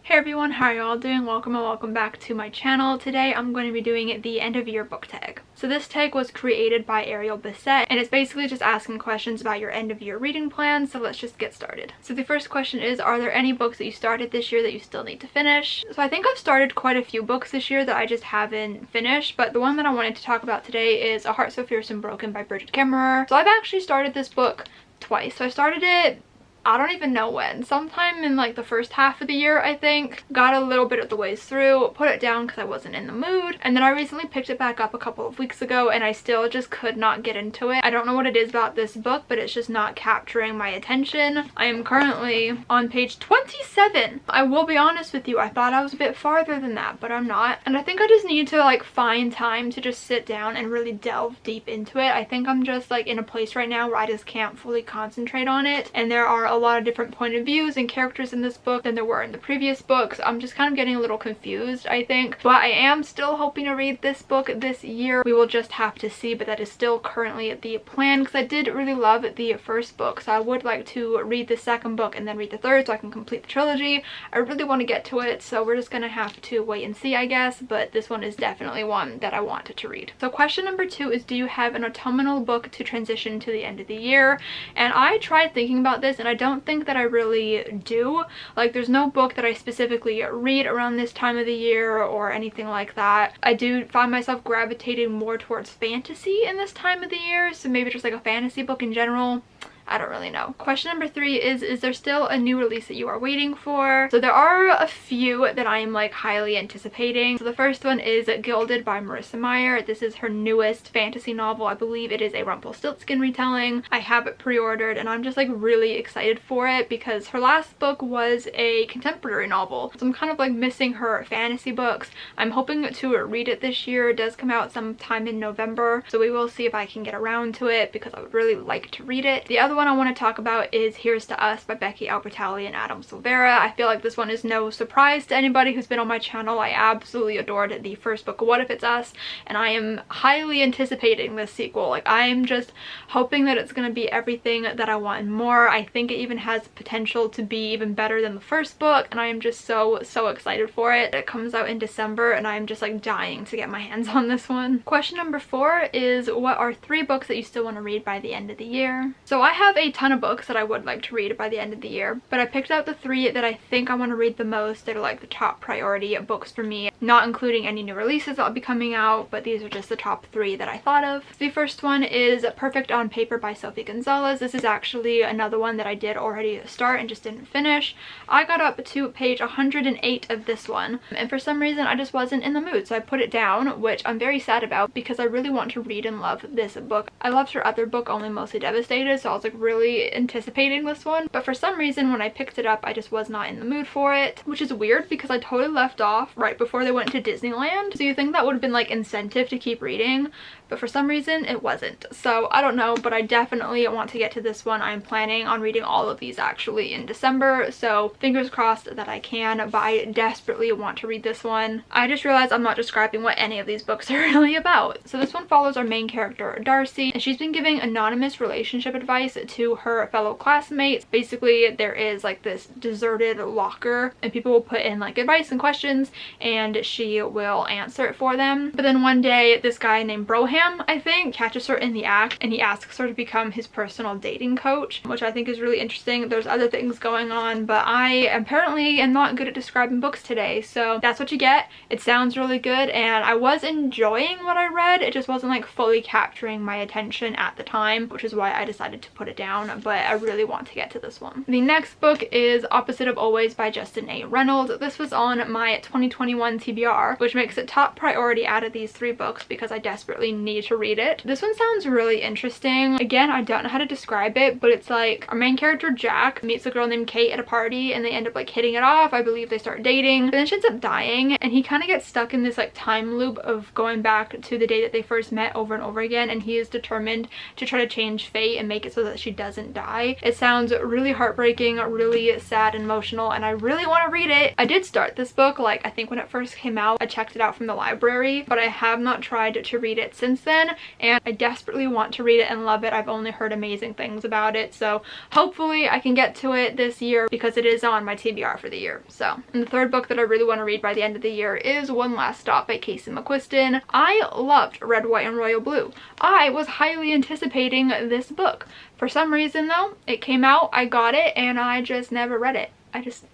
Hey everyone, how are y'all doing? Welcome and welcome back to my channel. Today I'm going to be doing the end of year book tag. So this tag was created by Ariel Bissett and it's basically just asking questions about your end of year reading plan, so let's just get started. So the first question is, are there any books that you started this year that you still need to finish? So I think I've started quite a few books this year that I just haven't finished, but the one that I wanted to talk about today is A Heart So Fierce and Broken by Bridget Kemmerer. So I've actually started this book twice. So I started it, I don't even know when, sometime in like the first half of the year, I think. Got a little bit of the ways through, put it down because I wasn't in the mood, and then I recently picked it back up a couple of weeks ago and I still just could not get into it. I don't know what it is about this book, but it's just not capturing my attention. I am currently on page 27. I will be honest with you, I thought I was a bit farther than that, but I'm not. And I think I just need to like find time to just sit down and really delve deep into it. I think I'm just like in a place right now where I just can't fully concentrate on it, and there are a lot of different point of views and characters in this book than there were in the previous books. I'm just kind of getting a little confused, I think, but I am still hoping to read this book this year. We will just have to see, but that is still currently the plan because I did really love the first book, so I would like to read the second book and then read the third so I can complete the trilogy. I really want to get to it, so we're just gonna have to wait and see, I guess, but this one is definitely one that I wanted to read. So question number 2 is, do you have an autumnal book to transition to the end of the year? And I tried thinking about this and I don't think that I really do. Like, there's no book that I specifically read around this time of the year or anything like that. I do find myself gravitating more towards fantasy in this time of the year, so maybe just like a fantasy book in general. I don't really know. Question number 3 is there still a new release that you are waiting for? So there are a few that I am like highly anticipating. So the first one is Gilded by Marissa Meyer. This is her newest fantasy novel. I believe it is a Rumpelstiltskin retelling. I have it pre-ordered and I'm just like really excited for it because her last book was a contemporary novel. So I'm kind of like missing her fantasy books. I'm hoping to read it this year. It does come out sometime in November, so we will see if I can get around to it because I would really like to read it. The other one I want to talk about is Here's to Us by Becky Albertalli and Adam Silvera. I feel like this one is no surprise to anybody who's been on my channel. I absolutely adored the first book, What If It's Us, and I am highly anticipating this sequel. Like, I'm just hoping that it's going to be everything that I want and more. I think it even has potential to be even better than the first book, and I am just so excited for it. It comes out in December and I'm just like dying to get my hands on this one. Question number 4 is, what are 3 books that you still want to read by the end of the year? So I have a ton of books that I would like to read by the end of the year, but I picked out the 3 that I think I want to read the most, that are like the top priority books for me, not including any new releases that'll be coming out, but these are just the top 3 that I thought of. The first one is Perfect on Paper by Sophie Gonzalez. This is actually another one that I did already start and just didn't finish. I got up to page 108 of this one, and for some reason I just wasn't in the mood, so I put it down, which I'm very sad about because I really want to read and love this book. I loved her other book, Only Mostly Devastated, so I was like really anticipating this one, but for some reason when I picked it up I just was not in the mood for it, which is weird because I totally left off right before they went to Disneyland, so you think that would have been like incentive to keep reading, but for some reason it wasn't. So I don't know, but I definitely want to get to this one. I'm planning on reading all of these actually in December, so fingers crossed that I can, but I desperately want to read this one. I just realized I'm not describing what any of these books are really about. So this one follows our main character Darcy, and she's been giving anonymous relationship advice to her fellow classmates. Basically there is like this deserted locker and people will put in like advice and questions and she will answer it for them, but then one day this guy named Broham, I think, catches her in the act and he asks her to become his personal dating coach, which I think is really interesting. There's other things going on, but I apparently am not good at describing books today, so that's what you get. It sounds really good and I was enjoying what I read, it just wasn't like fully capturing my attention at the time, which is why I decided to put it down, but I really want to get to this one. The next book is Opposite of Always by Justin A. Reynolds. This was on my 2021 TBR, which makes it top priority out of these 3 books because I desperately need to read it. This one sounds really interesting. Again, I don't know how to describe it, but it's like our main character Jack meets a girl named Kate at a party and they end up like hitting it off. I believe they start dating, but then she ends up dying and he kind of gets stuck in this like time loop of going back to the day that they first met over and over again, and he is determined to try to change fate and make it so that she doesn't die. It sounds really heartbreaking, really sad and emotional, and I really want to read it. I did start this book like I think when it first came out, I checked it out from the library, but I have not tried to read it since then, and I desperately want to read it and love it. I've only heard amazing things about it, so hopefully I can get to it this year because it is on my TBR for the year. So, and the third book that I really want to read by the end of the year is One Last Stop by Casey McQuiston. I loved Red, White, and Royal Blue. I was highly anticipating this book. For some reason though, it came out, I got it, and I just never read it.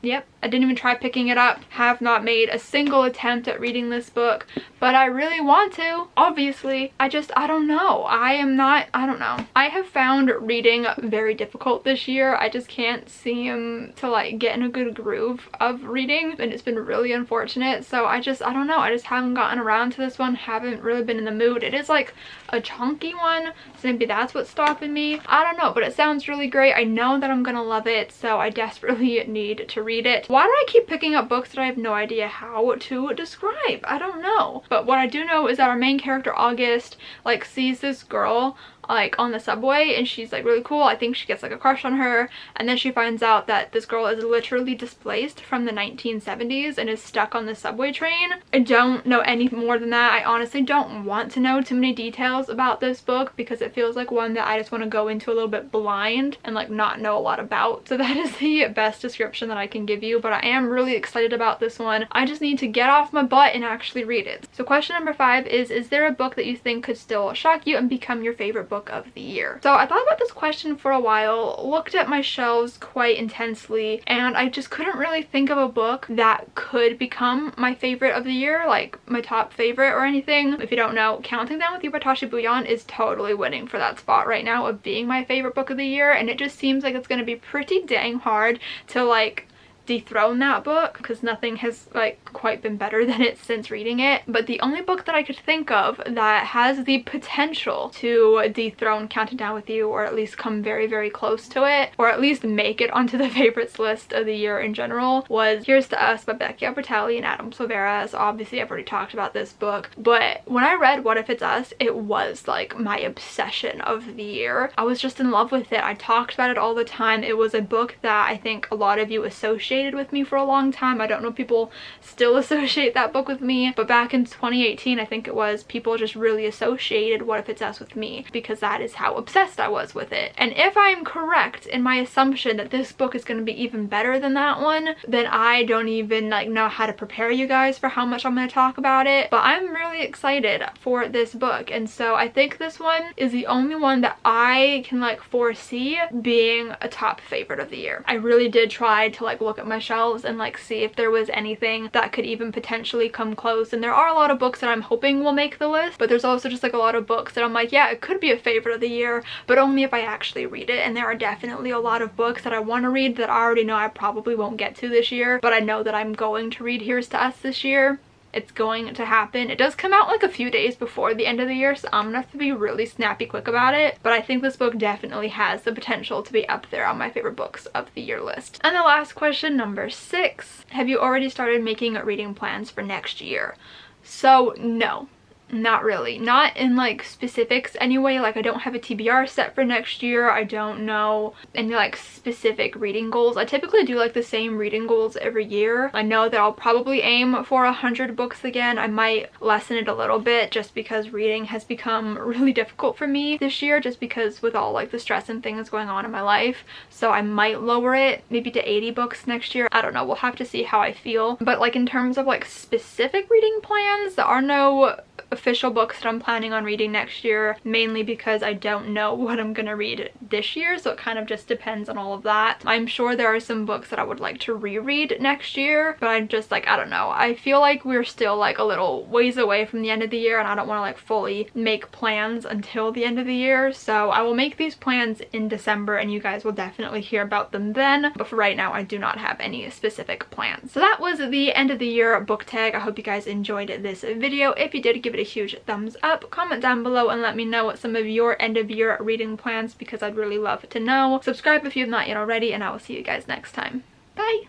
Yep, I didn't even try picking it up. Have not made a single attempt at reading this book, but I really want to, obviously. I don't know. I don't know. I have found reading very difficult this year. I just can't seem to like get in a good groove of reading, and it's been really unfortunate. So I don't know. I just haven't gotten around to this one. Haven't really been in the mood. It is like a chunky one, so maybe that's what's stopping me. I don't know, but it sounds really great. I know that I'm gonna love it, so I desperately need to read it. Why do I keep picking up books that I have no idea how to describe? I don't know. But what I do know is that our main character, August, like sees this girl like on the subway, and she's like really cool. I think she gets like a crush on her, and then she finds out that this girl is literally displaced from the 1970s and is stuck on the subway train. I don't know any more than that. I honestly don't want to know too many details about this book because it feels like one that I just want to go into a little bit blind and like not know a lot about. So that is the best description that I can give you, but I am really excited about this one. I just need to get off my butt and actually read it. So question number 5 is there a book that you think could still shock you and become your favorite book of the year? So I thought about this question for a while, looked at my shelves quite intensely, and I just couldn't really think of a book that could become my favorite of the year, like my top favorite or anything. If you don't know, Counting Down with You by Tashi Bouillon is totally winning for that spot right now of being my favorite book of the year, and it just seems like it's going to be pretty dang hard to like dethrone that book because nothing has like quite been better than it since reading it. But the only book that I could think of that has the potential to dethrone Counting Down with You, or at least come very, very close to it, or at least make it onto the favorites list of the year in general, was Here's to Us by Becky Albertalli and Adam Silvera. So obviously I've already talked about this book, but when I read What If It's Us, it was like my obsession of the year. I was just in love with it. I talked about it all the time. It was a book that I think a lot of you associate with me for a long time. I don't know if people still associate that book with me, but back in 2018 I think it was, people just really associated What If It's Us with me because that is how obsessed I was with it. And if I'm correct in my assumption that this book is going to be even better than that one, then I don't even like know how to prepare you guys for how much I'm going to talk about it. But I'm really excited for this book, and so I think this one is the only one that I can like foresee being a top favorite of the year. I really did try to like look at my shelves and like see if there was anything that could even potentially come close, and there are a lot of books that I'm hoping will make the list, but there's also just like a lot of books that I'm like, yeah, it could be a favorite of the year, but only if I actually read it. And there are definitely a lot of books that I want to read that I already know I probably won't get to this year, but I know that I'm going to read Here's to Us this year. It's going to happen. It does come out like a few days before the end of the year, so I'm gonna have to be really snappy quick about it, but I think this book definitely has the potential to be up there on my favorite books of the year list. And the last question, number 6, have you already started making reading plans for next year? So no. Not really. Not in like specifics anyway. Like I don't have a TBR set for next year. I don't know any like specific reading goals. I typically do like the same reading goals every year. I know that I'll probably aim for 100 books again. I might lessen it a little bit just because reading has become really difficult for me this year, just because with all like the stress and things going on in my life. So I might lower it maybe to 80 books next year. I don't know. We'll have to see how I feel. But like in terms of like specific reading plans, there are no official books that I'm planning on reading next year, mainly because I don't know what I'm gonna read this year, so it kind of just depends on all of that. I'm sure there are some books that I would like to reread next year, but I'm just like, I don't know. I feel like we're still like a little ways away from the end of the year, and I don't want to like fully make plans until the end of the year, so I will make these plans in December and you guys will definitely hear about them then, but for right now I do not have any specific plans. So that was the end of the year book tag. I hope you guys enjoyed this video. If you did, give it a huge thumbs up, comment down below and let me know what some of your end of year reading plans, because I'd really love to know. Subscribe if you have not yet already, and I will see you guys next time. Bye!